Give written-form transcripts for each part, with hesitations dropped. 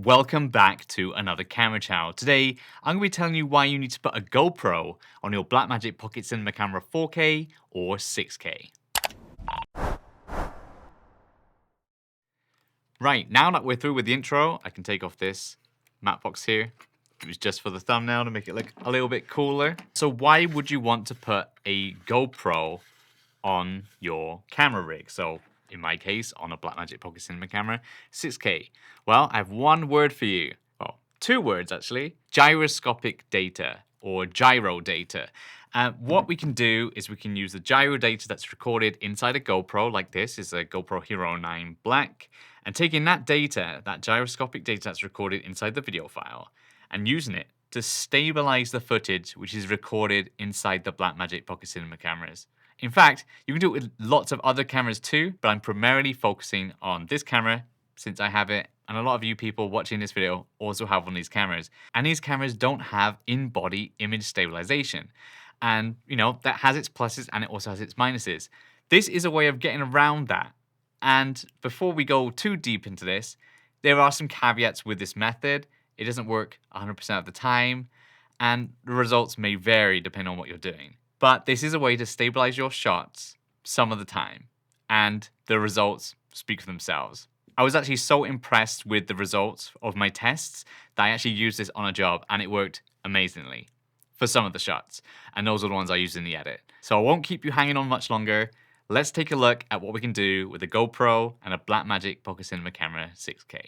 Welcome back to another camera channel. Today, I'm going to be telling you why you need to put a GoPro on your Blackmagic Pocket Cinema Camera 4K or 6K. Right, now that we're through with the intro, I can take off this matte box here. It was just for the thumbnail to make it look a little bit cooler. So why would you want to put a GoPro on your camera rig? So in my case, on a Blackmagic Pocket Cinema Camera 6K. Well, I have one word for you. Well, two words actually. Gyroscopic data or gyro data. What we can do is we can use the gyro data that's recorded inside a GoPro, like this is a GoPro Hero 9 Black, and taking that data, that gyroscopic data that's recorded inside the video file, and using it to stabilize the footage which is recorded inside the Blackmagic Pocket Cinema cameras. In fact, you can do it with lots of other cameras too, but I'm primarily focusing on this camera since I have it, and a lot of you people watching this video also have one of these cameras. And these cameras don't have in-body image stabilization. And, you know, that has its pluses and it also has its minuses. This is a way of getting around that. And before we go too deep into this, there are some caveats with this method. It doesn't work 100% of the time, and the results may vary depending on what you're doing. But this is a way to stabilize your shots some of the time, and the results speak for themselves. I was actually so impressed with the results of my tests that I actually used this on a job, and it worked amazingly for some of the shots. And those are the ones I used in the edit. So I won't keep you hanging on much longer. Let's take a look at what we can do with a GoPro and a Blackmagic Pocket Cinema Camera 6K.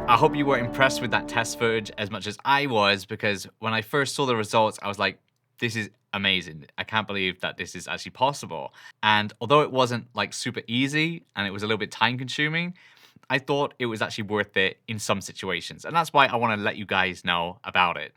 I hope you were impressed with that test footage as much as I was, because when I first saw the results, I was like, this is amazing. I can't believe that this is actually possible. And although it wasn't like super easy and it was a little bit time consuming, I thought it was actually worth it in some situations. And that's why I want to let you guys know about it.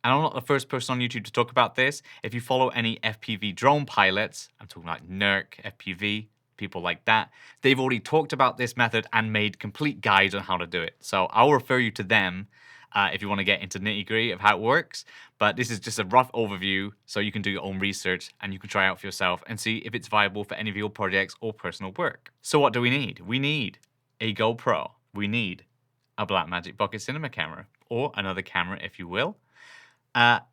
And I'm not the first person on YouTube to talk about this. If you follow any FPV drone pilots, I'm talking like NERC, FPV, people like that, they've already talked about this method and made complete guides on how to do it. So I'll refer you to them if you want to get into nitty-gritty of how it works. But this is just a rough overview, so you can do your own research and you can try out for yourself and see if it's viable for any of your projects or personal work. So what do we need? We need a GoPro. We need a Blackmagic Pocket Cinema camera, or another camera if you will,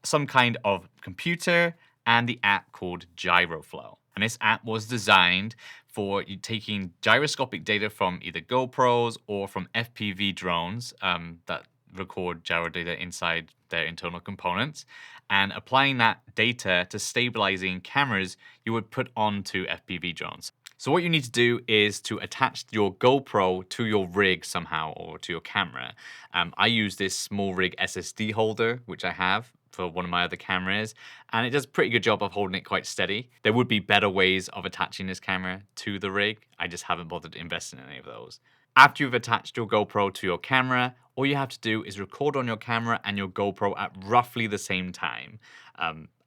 some kind of computer, and the app called Gyroflow. And this app was designed for you taking gyroscopic data from either GoPros or from FPV drones that record gyro data inside their internal components, and applying that data to stabilizing cameras you would put onto FPV drones. So what you need to do is to attach your GoPro to your rig somehow, or to your camera. I use this small rig SSD holder, which I have for one of my other cameras, and it does a pretty good job of holding it quite steady. There would be better ways of attaching this camera to the rig. I just haven't bothered to invest in any of those. After you've attached your GoPro to your camera, all you have to do is record on your camera and your GoPro at roughly the same time.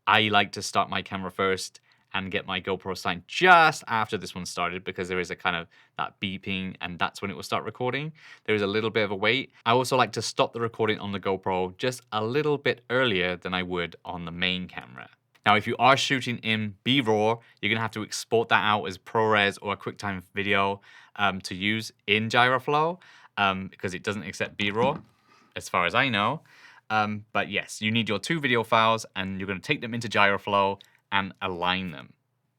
I like to start my camera first and get my GoPro signed just after this one started, because there is a kind of that beeping, and that's when it will start recording. There is a little bit of a wait. I also like to stop the recording on the GoPro just a little bit earlier than I would on the main camera. Now, if you are shooting in B-RAW, you're gonna have to export that out as ProRes or a QuickTime video to use in Gyroflow, because it doesn't accept B-RAW, as far as I know. But yes, you need your two video files, and you're gonna take them into Gyroflow and align them.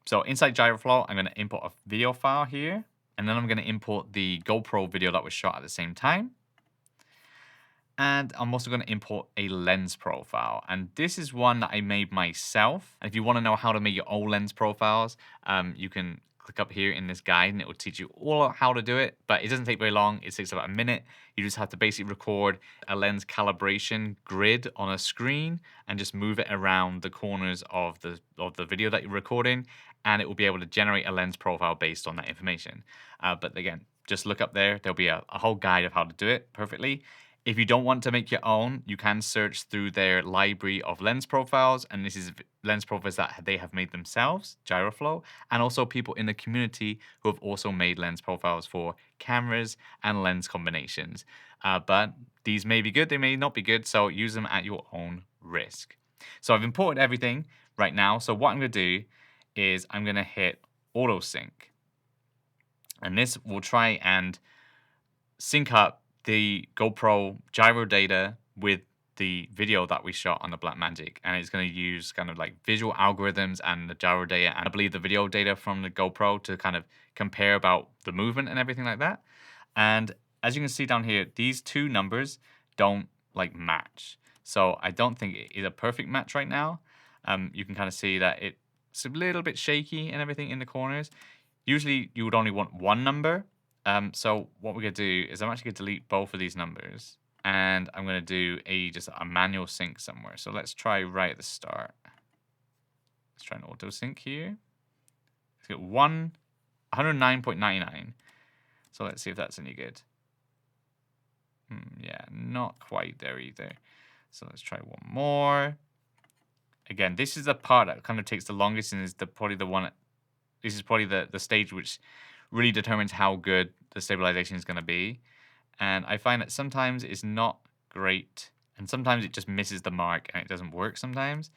So inside Gyroflow, I'm gonna import a video file here, and then I'm gonna import the GoPro video that was shot at the same time. And I'm also gonna import a lens profile. And this is one that I made myself. And if you wanna know how to make your own lens profiles, you can click up here in this guide and it will teach you all how to do it, but it doesn't take very long. It takes about a minute. You just have to basically record a lens calibration grid on a screen and just move it around the corners of the video that you're recording, and it will be able to generate a lens profile based on that information. But again, just look up there. There'll be a whole guide of how to do it perfectly. If you don't want to make your own, you can search through their library of lens profiles, and this is lens profiles that they have made themselves, Gyroflow, and also people in the community who have also made lens profiles for cameras and lens combinations. But these may be good, they may not be good, so use them at your own risk. So I've imported everything right now, so what I'm going to do is I'm going to hit auto sync, and this will try and sync up the GoPro gyro data with the video that we shot on the Blackmagic, and it's going to use kind of like visual algorithms and the gyro data, and I believe the video data from the GoPro to kind of compare about the movement and everything like that. And as you can see down here, these two numbers don't like match, so I don't think it is a perfect match right now. You can kind of see that it's a little bit shaky and everything in the corners. Usually you would only want one number. So what we're going to do is I'm actually going to delete both of these numbers, and I'm going to do just a manual sync somewhere. So let's try right at the start. Let's try an auto sync here. Let's get 109.99. So let's see if that's any good. Yeah, not quite there either. So let's try one more. Again, this is the part that kind of takes the longest, and is probably the one. This is probably the stage which really determines how good the stabilization is going to be. And I find that sometimes it's not great, and sometimes it just misses the mark and it doesn't work sometimes.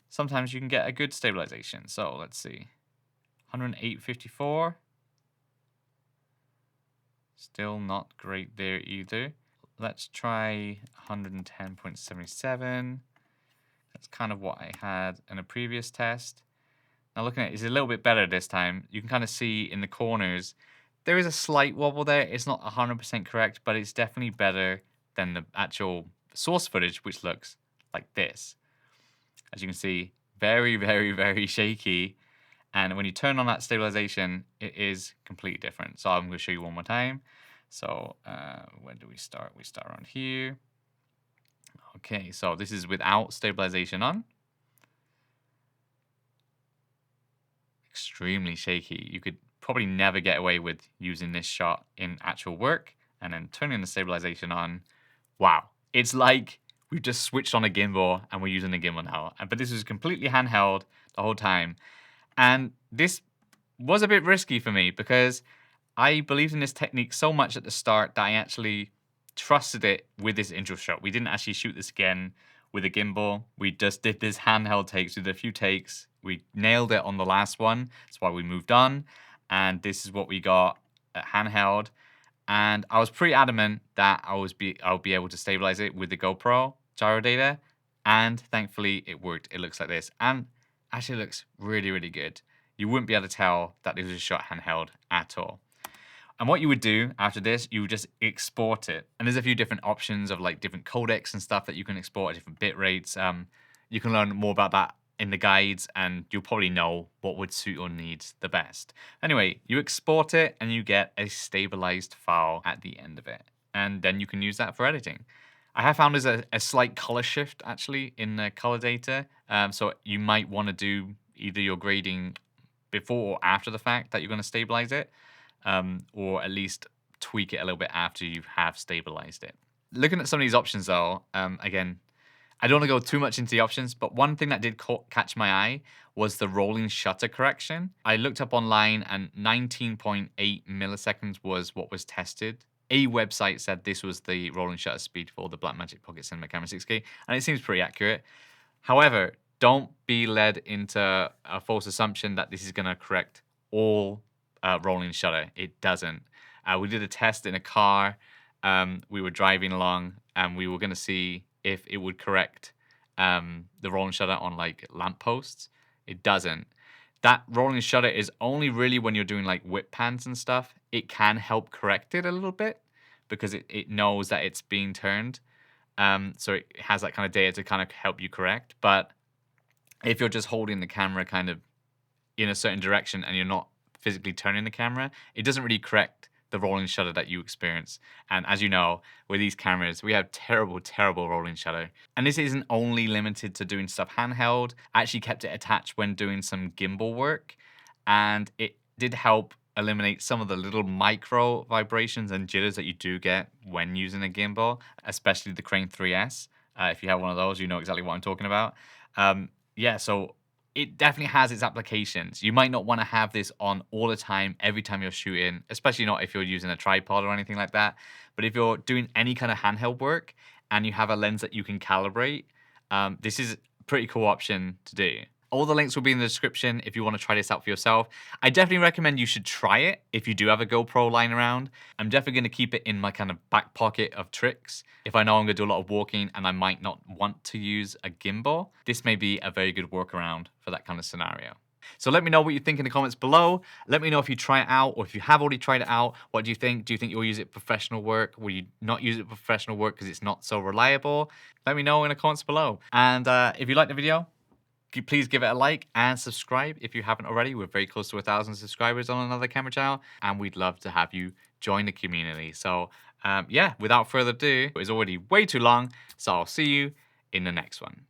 Sometimes you can get a good stabilization. So let's see. 108.54. Still not great there either. Let's try 110.77. That's kind of what I had in a previous test. Now looking at it, it's a little bit better this time. You can kind of see in the corners, there is a slight wobble there. It's not 100% correct, but it's definitely better than the actual source footage, which looks like this. As you can see, very, very, very shaky. And when you turn on that stabilization, it is completely different. So I'm going to show you one more time. So where do we start? We start around here. Okay, so this is without stabilization on. Extremely shaky. You could probably never get away with using this shot in actual work. And then turning the stabilization on, wow, it's like we've just switched on a gimbal and we're using a gimbal now. But this was completely handheld the whole time. And this was a bit risky for me because I believed in this technique so much at the start that I actually trusted it with this intro shot. We didn't actually shoot this again with a gimbal. We just did this handheld takes, we did a few takes. We nailed it on the last one. That's why we moved on. And this is what we got at handheld. And I was pretty adamant that I would be able to stabilize it with the GoPro gyro data. And thankfully it worked. It looks like this. And actually looks really, really good. You wouldn't be able to tell that this was shot handheld at all. And what you would do after this, you would just export it. And there's a few different options of like different codecs and stuff that you can export at different bit rates. You can learn more about that in the guides, and you'll probably know what would suit your needs the best. Anyway, you export it and you get a stabilized file at the end of it. And then you can use that for editing. I have found there's a slight color shift actually in the color data. So you might want to do either your grading before or after the fact that you're going to stabilize it. Or at least tweak it a little bit after you have stabilized it. Looking at some of these options though, again, I don't want to go too much into the options, but one thing that did catch my eye was the rolling shutter correction. I looked up online and 19.8 milliseconds was what was tested. A website said this was the rolling shutter speed for the Blackmagic Pocket Cinema Camera 6K, and it seems pretty accurate. However, don't be led into a false assumption that this is going to correct all rolling shutter. It doesn't. We did a test in a car. We were driving along and we were going to see if it would correct the rolling shutter on like lampposts. It doesn't. That rolling shutter is only really when you're doing like whip pans and stuff. It can help correct it a little bit because it knows that it's being turned. So it has that kind of data to kind of help you correct. But if you're just holding the camera kind of in a certain direction and you're not physically turning the camera, it doesn't really correct the rolling shutter that you experience. And as you know, with these cameras, we have terrible, terrible rolling shutter. And this isn't only limited to doing stuff handheld. I actually kept it attached when doing some gimbal work, and it did help eliminate some of the little micro vibrations and jitters that you do get when using a gimbal, especially the Crane 3S. If you have one of those, you know exactly what I'm talking about. Yeah, so it definitely has its applications. You might not want to have this on all the time, every time you're shooting, especially not if you're using a tripod or anything like that. But if you're doing any kind of handheld work and you have a lens that you can calibrate, this is a pretty cool option to do. All the links will be in the description if you want to try this out for yourself. I definitely recommend you should try it if you do have a GoPro lying around. I'm definitely going to keep it in my kind of back pocket of tricks. If I know I'm going to do a lot of walking and I might not want to use a gimbal, this may be a very good workaround for that kind of scenario. So let me know what you think in the comments below. Let me know if you try it out, or if you have already tried it out, what do you think? Do you think you'll use it for professional work? Will you not use it for professional work because it's not so reliable? Let me know in the comments below. And if you liked the video, please give it a like and subscribe if you haven't already. We're very close to 1,000 subscribers on another camera channel, and we'd love to have you join the community. So yeah, without further ado, it's already way too long, so I'll see you in the next one.